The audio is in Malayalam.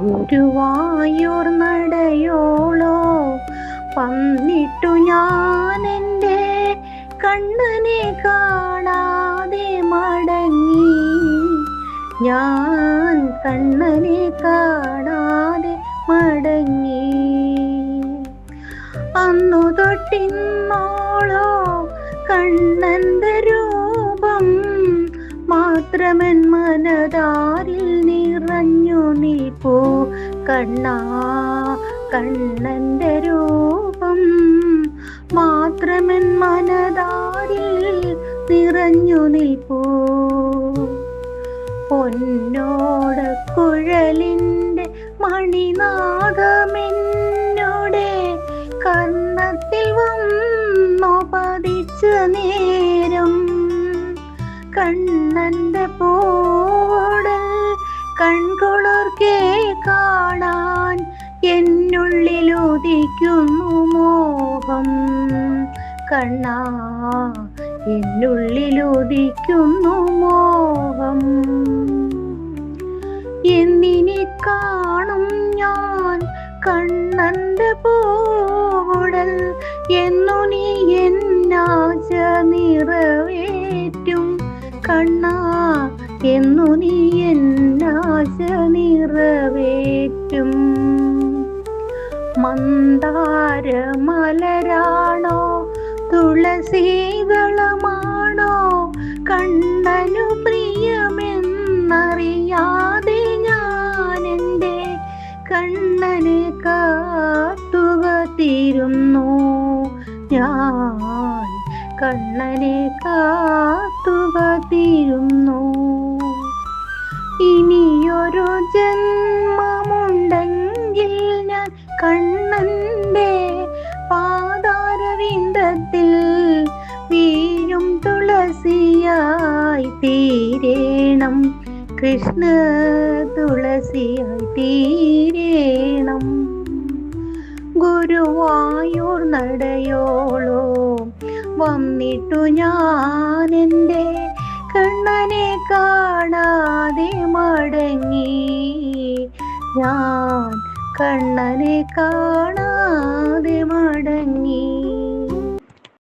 ഗുരുവായൂർ നടയോളോ വന്നിട്ടു ഞാൻ എൻ്റെ കണ്ണനെ കാണാതെ മടങ്ങി. ഞാൻ കണ്ണനെ കാണാതെ മടങ്ങി. അന്നു തൊട്ടിന്നോളോ കണ്ണന്റെ രൂപം മാത്രമൻ മനതാരിൽ നിറഞ്ഞു നിൽപ്പൂ. കണ്ണാ, കണ്ണന്റെ രൂപം മാത്രമൻ മനതാരിൽ നിറഞ്ഞു നിൽപ്പൂ. പൊന്നോട് കുഴലിൻ്റെ മണിനാദമെന്നോടെ കർണത്തിൽ വന്നു പതിച്ച നേരം കണ്ണന്റെ പോടൽ കൺകുളിർക്കെ കാണാൻ എന്നുള്ളിൽ ഉദിക്കുന്നു മോഹം. കണ്ണാ, എന്നുള്ളിൽ ഉദിക്കുന്നു മോഹം. എന്നിനി കാണും ഞാൻ കണ്ണന്റെ പോടൽ, എന്നു നീ എന്നാശ നിറവേറ്റും. കണ്ണാ, എന്നു നീ എന്നാശ നിറവേറ്റും. മന്ദാര മലരാണോ തുളസീകളമാണോ കണ്ണനു പ്രിയമെന്നറിയാതെ ഞാൻ എൻ്റെ കണ്ണനെ കാത്തുക തീരുന്നു. ഞാൻ കണ്ണനെ കാത്തുക തീരുന്നു. ഇനിയൊരു ജന്മമുണ്ടെങ്കിൽ ഞാൻ കണ്ണന്റെ പാദാരവിന്ദത്തിൽ വീഴും തുളസിയായി തീരേണം. കൃഷ്ണ തുളസിയായി തീരേണം. ഗുരുവായൂർ നടയോളോ വന്നിട്ടു ഞാൻ എൻ്റെ കണ്ണനെ കാണാതെ മടങ്ങി. ഞാൻ കണ്ണനെ കാണാതെ മടങ്ങി.